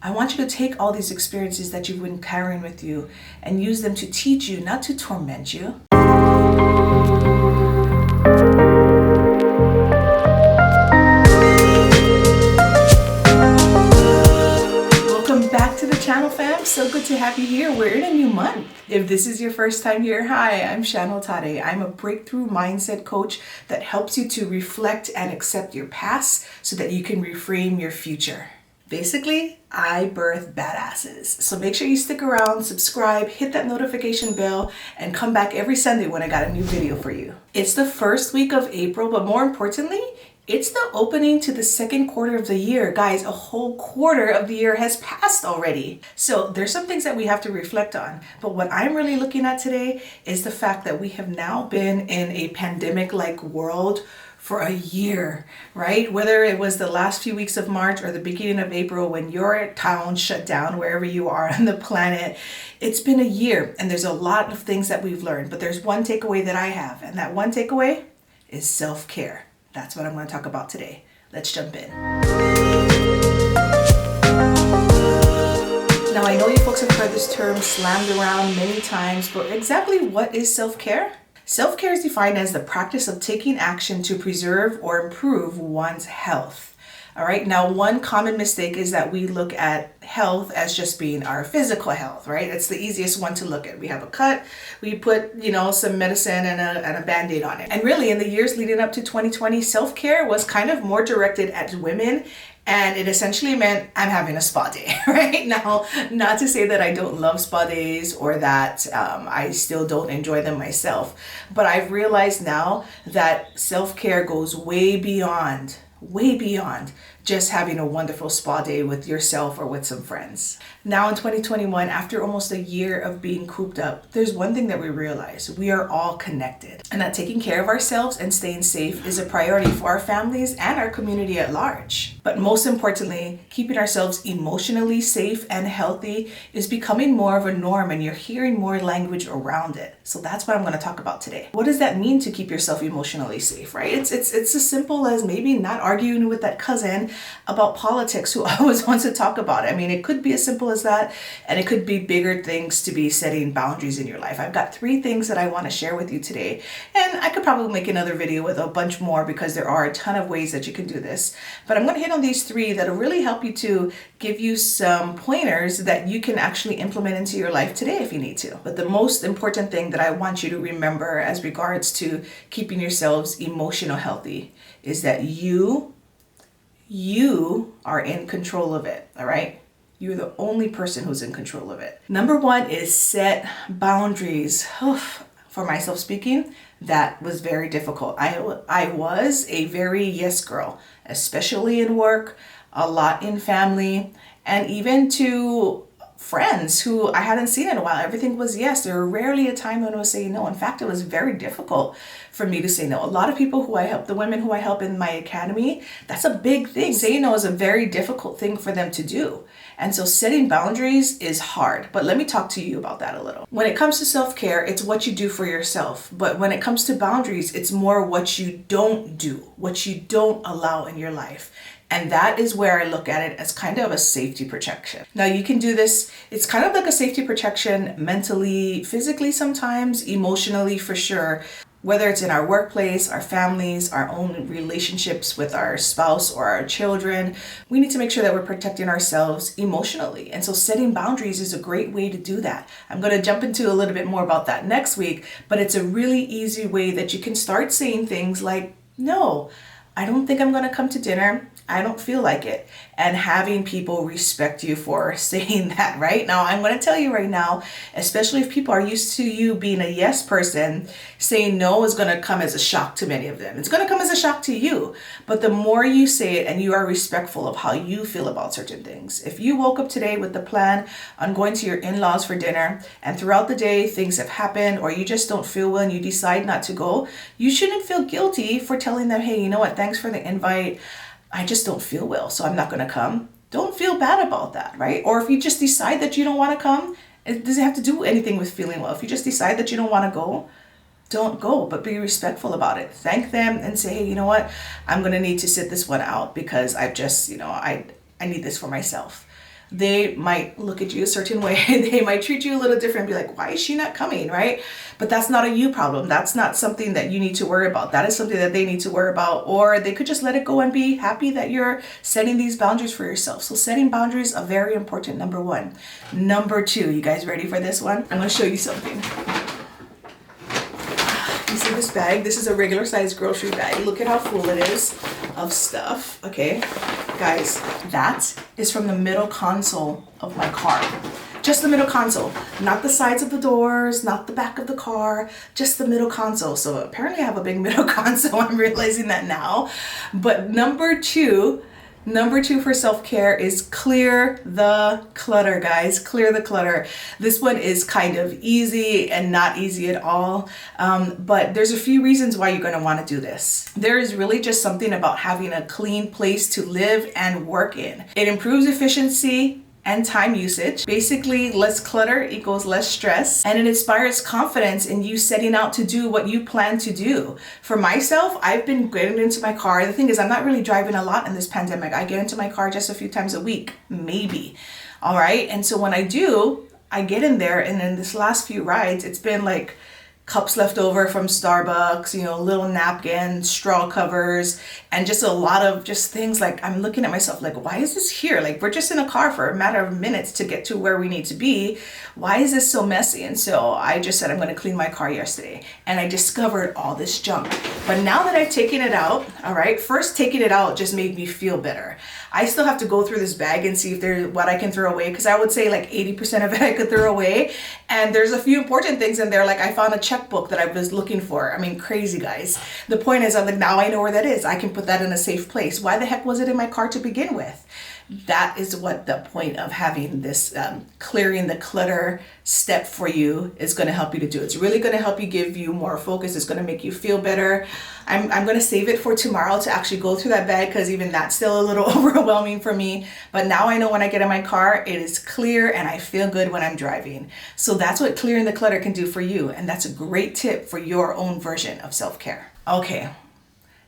I want you to take all these experiences that you've been carrying with you and use them to teach you, not to torment you. Welcome back to the channel, fam. So good to have you here. We're in a new month. If this is your first time here, hi, I'm Shan Otare. I'm a breakthrough mindset coach that helps you to reflect and accept your past so that you can reframe your future. Basically, I birth badasses. So make sure you stick around, subscribe, hit that notification bell, and come back every Sunday when I got a new video for you. It's the first week of April, but more importantly, it's the opening to the second quarter of the year. Guys, a whole quarter of the year has passed already. So there's some things that we have to reflect on. But what I'm really looking at today is the fact that we have now been in a pandemic-like world for a year, right? Whether it was the last few weeks of March or the beginning of April when your town shut down, wherever you are on the planet, it's been a year and there's a lot of things that we've learned. But there's one takeaway that I have, and that one takeaway is self-care. That's what I'm going to talk about today. Let's jump in. Now, I know you folks have heard this term slammed around many times, but exactly what is self-care? Self-care is defined as the practice of taking action to preserve or improve one's health. All right. Now, one common mistake is that we look at health as just being our physical health, right? It's the easiest one to look at. We have a cut, we put, some medicine and a Band-Aid on it. And really, in the years leading up to 2020, self-care was kind of more directed at women. And it essentially meant I'm having a spa day, right? Now, not to say that I don't love spa days or that I still don't enjoy them myself, but I've realized now that self-care goes way beyond just having a wonderful spa day with yourself or with some friends. Now in 2021, after almost a year of being cooped up, there's one thing that we realize: we are all connected, and that taking care of ourselves and staying safe is a priority for our families and our community at large. But most importantly, keeping ourselves emotionally safe and healthy is becoming more of a norm, and you're hearing more language around it. So that's what I'm going to talk about today. What does that mean to keep yourself emotionally safe, right? It's as simple as maybe not arguing with that cousin about politics who always wants to talk about it. I mean, it could be as simple as that, and it could be bigger things to be setting boundaries in your life. I've got 3 things that I want to share with you today, and I could probably make another video with a bunch more because there are a ton of ways that you can do this. But I'm going to hit on these 3 that'll really help you to give you some pointers that you can actually implement into your life today if you need to. But the most important thing that I want you to remember as regards to keeping yourselves emotional healthy is that you are in control of it, all right? You're the only person who's in control of it. Number 1 is set boundaries. For myself speaking, that was very difficult. I was a very yes girl, especially in work, a lot in family, and even to friends who I hadn't seen in a while. Everything was yes. There were rarely a time when I was saying no. In fact, it was very difficult for me to say no. A lot of people who I help, the women who I help in my academy, that's a big thing. Saying no is a very difficult thing for them to do. And so setting boundaries is hard. But let me talk to you about that a little. When it comes to self-care, it's what you do for yourself. But when it comes to boundaries, it's more what you don't do, what you don't allow in your life. And that is where I look at it as kind of a safety protection. Now you can do this. It's kind of like a safety protection mentally, physically sometimes, emotionally for sure. Whether it's in our workplace, our families, our own relationships with our spouse or our children, we need to make sure that we're protecting ourselves emotionally. And so setting boundaries is a great way to do that. I'm going to jump into a little bit more about that next week, but it's a really easy way that you can start saying things like, no, I don't think I'm going to come to dinner. I don't feel like it. And having people respect you for saying that, right? Now, I'm going to tell you right now, especially if people are used to you being a yes person, saying no is going to come as a shock to many of them. It's going to come as a shock to you. But the more you say it and you are respectful of how you feel about certain things. If you woke up today with the plan on going to your in-laws for dinner, and throughout the day things have happened, or you just don't feel well and you decide not to go, you shouldn't feel guilty for telling them, hey, you know what? Thanks for the invite. I just don't feel well, so I'm not going to come. Don't feel bad about that, right? Or if you just decide that you don't want to come, it doesn't have to do anything with feeling well. If you just decide that you don't want to go, don't go, but be respectful about it. Thank them and say, hey, you know what? I'm going to need to sit this one out because I've just, I need this for myself. they might look at you a certain way. They might treat you a little different, be like, why is she not coming, right? But that's not a you problem. That's not something that you need to worry about. That is something that they need to worry about, or they could just let it go and be happy that you're setting these boundaries for yourself. So setting boundaries are very important, number one. Number two, you guys ready for this one? I'm gonna show you something. You see this bag? This is a regular size grocery bag. Look at how full it is of stuff, okay? Guys, that is from the middle console of my car. Just the middle console, not the sides of the doors, not the back of the car, just the middle console. So apparently I have a big middle console. I'm realizing that now. But number two for self-care is clear the clutter, guys. Clear the clutter. This one is kind of easy and not easy at all. But there's a few reasons why you're going to want to do this. There is really just something about having a clean place to live and work in. It improves efficiency and time usage. Basically, less clutter equals less stress, and it inspires confidence in you setting out to do what you plan to do. For myself, I've been getting into my car. The thing is, I'm not really driving a lot in this pandemic. I get into my car just a few times a week, maybe. All right. And so when I do, I get in there, and in this last few rides, it's been like cups left over from Starbucks, little napkins, straw covers, and just a lot of just things. Like, I'm looking at myself like, why is this here? Like, we're just in a car for a matter of minutes to get to where we need to be. Why is this so messy? And so I just said, I'm going to clean my car yesterday, and I discovered all this junk. But now that I've taken it out, all right, first taking it out just made me feel better. I still have to go through this bag and see if there's what I can throw away, because I would say like 80% of it I could throw away. And there's a few important things in there. Like, I found a checkbook that I was looking for. I mean, crazy, guys. The point is, I'm like, now I know where that is. I can put that in a safe place. Why the heck was it in my car to begin with? That is what the point of having this clearing the clutter step for you is going to help you to do. It's really going to help you, give you more focus. It's going to make you feel better. I'm going to save it for tomorrow to actually go through that bag, because even that's still a little overwhelming for me. But now I know when I get in my car, it is clear and I feel good when I'm driving. So that's what clearing the clutter can do for you. And that's a great tip for your own version of self-care. Okay.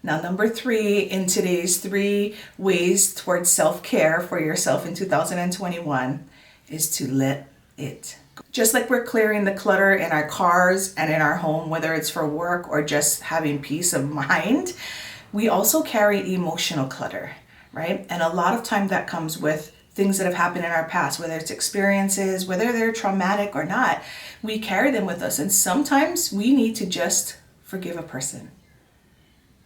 Now, number 3 in today's 3 ways towards self-care for yourself in 2021 is to let it go. Just like we're clearing the clutter in our cars and in our home, whether it's for work or just having peace of mind, we also carry emotional clutter, right? And a lot of time that comes with things that have happened in our past, whether it's experiences, whether they're traumatic or not, we carry them with us. And sometimes we need to just forgive a person.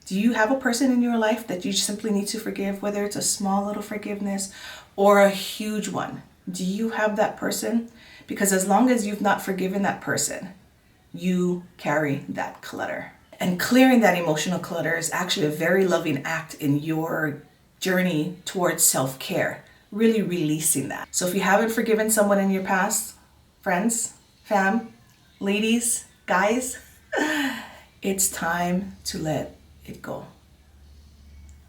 Do you have a person in your life that you simply need to forgive, whether it's a small little forgiveness or a huge one? Do you have that person? Because as long as you've not forgiven that person, you carry that clutter. And clearing that emotional clutter is actually a very loving act in your journey towards self-care, really releasing that. So if you haven't forgiven someone in your past, friends, fam, ladies, guys, it's time to let it go.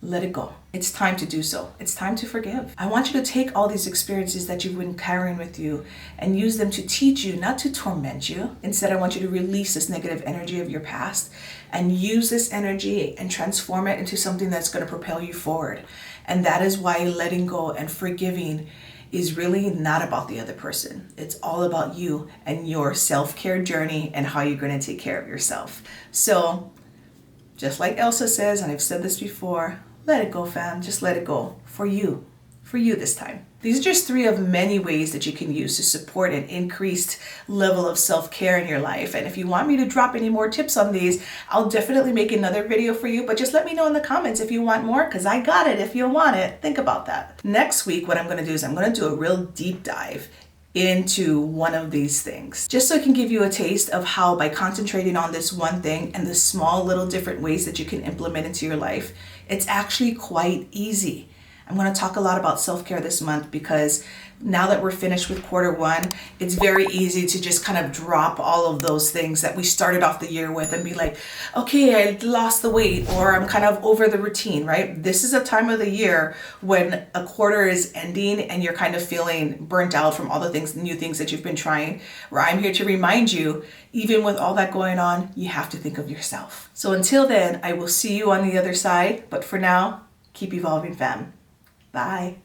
Let it go. It's time to do so. It's time to forgive. I want you to take all these experiences that you've been carrying with you and use them to teach you, not to torment you. Instead, I want you to release this negative energy of your past and use this energy and transform it into something that's going to propel you forward. And that is why letting go and forgiving is really not about the other person. It's all about you and your self-care journey and how you're going to take care of yourself. So, just like Elsa says, and I've said this before, let it go, fam. Just let it go for you this time. These are just 3 of many ways that you can use to support an increased level of self-care in your life. And if you want me to drop any more tips on these, I'll definitely make another video for you, but just let me know in the comments if you want more, because I got it if you want it. Think about that. Next week, what I'm going to do is I'm going to do a real deep dive into one of these things, just so I can give you a taste of how, by concentrating on this one thing and the small little different ways that you can implement into your life, it's actually quite easy. I'm going to talk a lot about self-care this month, because now that we're finished with Q1, it's very easy to just kind of drop all of those things that we started off the year with and be like, okay, I lost the weight, or I'm kind of over the routine, right? This is a time of the year when a quarter is ending and you're kind of feeling burnt out from all the things, new things that you've been trying, where I'm here to remind you, even with all that going on, you have to think of yourself. So until then, I will see you on the other side. But for now, keep evolving, fam. Bye.